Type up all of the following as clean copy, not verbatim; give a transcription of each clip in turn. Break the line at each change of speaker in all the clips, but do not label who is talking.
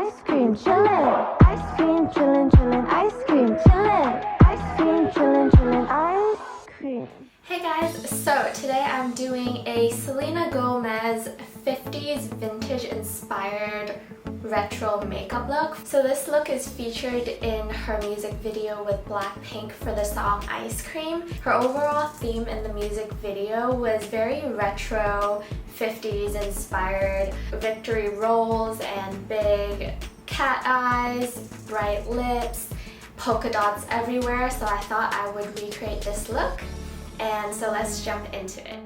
Ice cream chillin', ice cream chillin', chillin', ice cream chillin', ice cream chillin', chillin', ice cream.
Hey guys, so today I'm doing a Selena Gomez 50s vintage inspired retro makeup look. So this look is featured in her music video with BLACKPINK for the song Ice Cream. Her overall theme in the music video was very retro 50s inspired, victory rolls and big cat eyes, bright lips, polka dots everywhere, so I thought I would recreate this look. And so let's jump into it.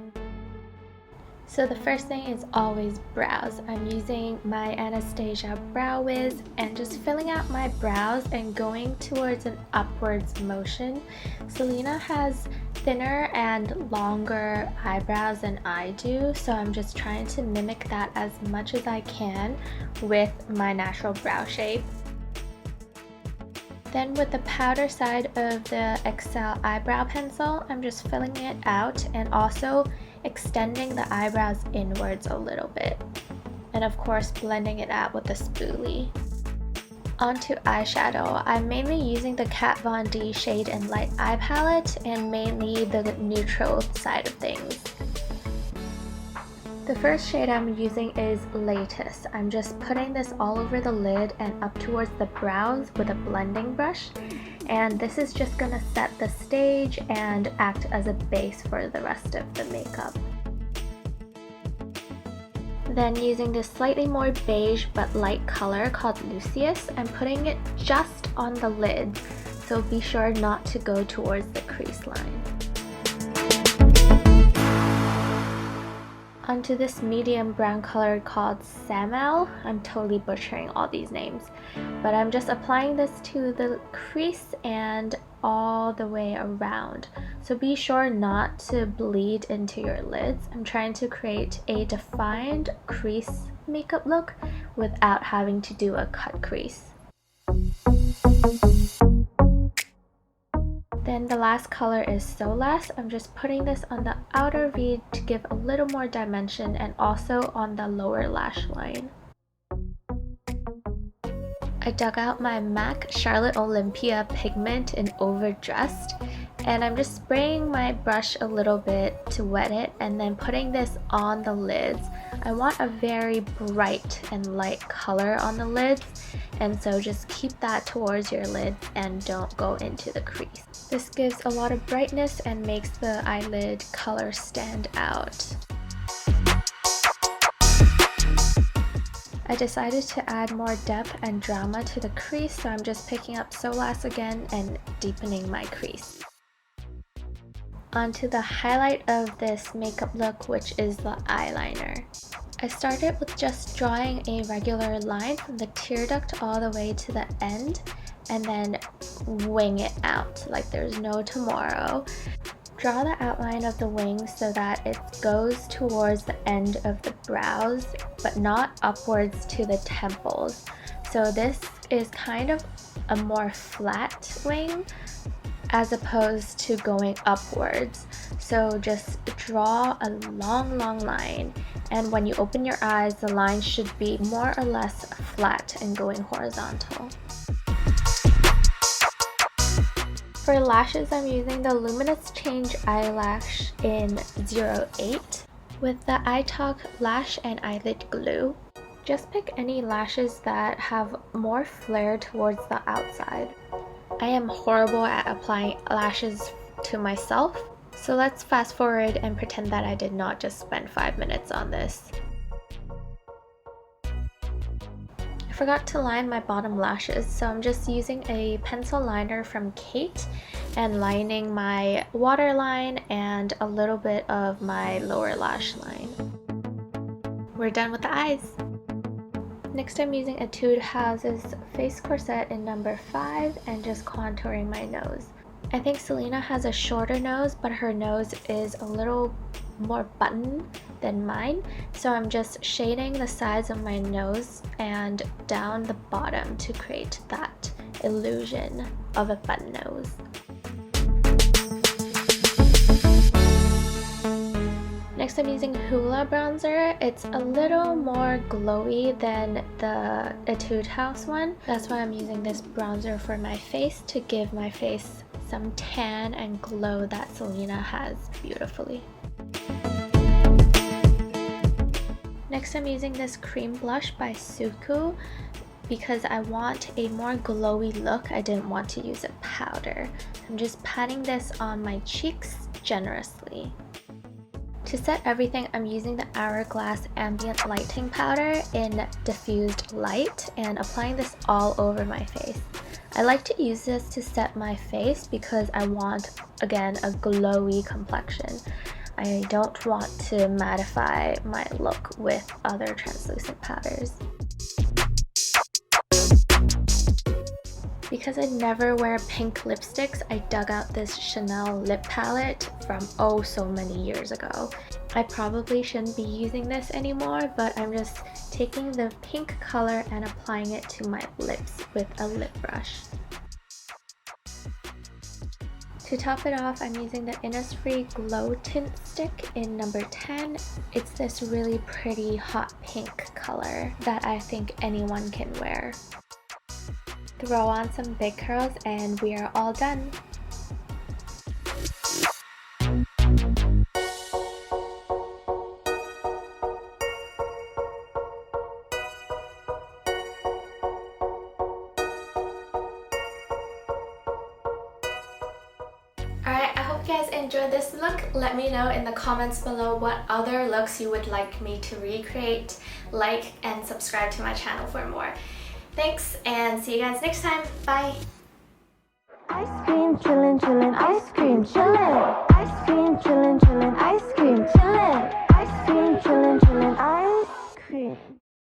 So the first thing is always brows. I'm using my Anastasia Brow Wiz and just filling out my brows and going towards an upwards motion. Selena has thinner and longer eyebrows than I do, so I'm just trying to mimic that as much as I can with my natural brow shape. Then with the powder side of the XL eyebrow pencil, I'm just filling it out and also extending the eyebrows inwards a little bit. And of course blending it out with a spoolie. Onto eyeshadow, I'm mainly using the Kat Von D Shade and Light Eye Palette and mainly the neutral side of things. The first shade I'm using is Latest. I'm just putting this all over the lid and up towards the brows with a blending brush. And this is just gonna set the stage and act as a base for the rest of the makeup. Then using this slightly more beige but light color called Lucius, I'm putting it just on the lid, so be sure not to go towards the crease line. Onto this medium brown color called Samel. I'm totally butchering all these names, but I'm just applying this to the crease and all the way around. So be sure not to bleed into your lids. I'm trying to create a defined crease makeup look without having to do a cut crease. Then the last color is So Last. I'm just putting this on the outer V to give a little more dimension and also on the lower lash line. I dug out my MAC Charlotte Olympia Pigment in Overdressed and I'm just spraying my brush a little bit to wet it and then putting this on the lids. I want a very bright and light color on the lids, and so just keep that towards your lids and don't go into the crease. This gives a lot of brightness and makes the eyelid color stand out. I decided to add more depth and drama to the crease, so I'm just picking up So Last again and deepening my crease. Onto the highlight of this makeup look, which is the eyeliner. I started with just drawing a regular line from the tear duct all the way to the end and then wing it out like there's no tomorrow. Draw the outline of the wing so that it goes towards the end of the brows but not upwards to the temples. So this is kind of a more flat wing as opposed to going upwards. So just draw a long line, and when you open your eyes, the line should be more or less flat and going horizontal. For lashes, I'm using the Luminous Change Eyelash in 08 with the Eyetalk Lash and Eyelid Glue. Just pick any lashes that have more flare towards the outside. I am horrible at applying lashes to myself, so let's fast forward and pretend that I did not just spend 5 minutes on this. I forgot to line my bottom lashes, so I'm just using a pencil liner from Kate and lining my waterline and a little bit of my lower lash line. We're done with the eyes. Next, I'm using Etude House's Face Corset in number 5 and just contouring my nose. I think Selena has a shorter nose, but her nose is a little more button than mine, so I'm just shading the sides of my nose and down the bottom to create that illusion of a button nose. Next I'm using Hoola bronzer. It's a little more glowy than the Etude House one. That's why I'm using this bronzer for my face, to give my face some tan and glow that Selena has beautifully. Next I'm using this cream blush by SUQQU because I want a more glowy look. I didn't want to use a powder. I'm just patting this on my cheeks generously. To set everything, I'm using the Hourglass Ambient Lighting Powder in Diffused Light and applying this all over my face. I like to use this to set my face because I want, again, a glowy complexion. I don't want to mattify my look with other translucent powders. Because I never wear pink lipsticks, I dug out this Chanel lip palette from oh so many years ago. I probably shouldn't be using this anymore, but I'm just taking the pink color and applying it to my lips with a lip brush. To top it off, I'm using the Innisfree Glow Tint Stick in number 10. It's this really pretty hot pink color that I think anyone can wear. Throw on some big curls and we are all done. Alright, I hope you guys enjoyed this look. Let me know in the comments below what other looks you would like me to recreate. Like and subscribe to my channel for more. Thanks, and see you guys next time. Bye!
Ice cream, chillin', chillin', ice cream, chillin'. Ice cream, chillin', chillin', ice cream, chillin'. Ice cream, chillin', chillin', ice cream.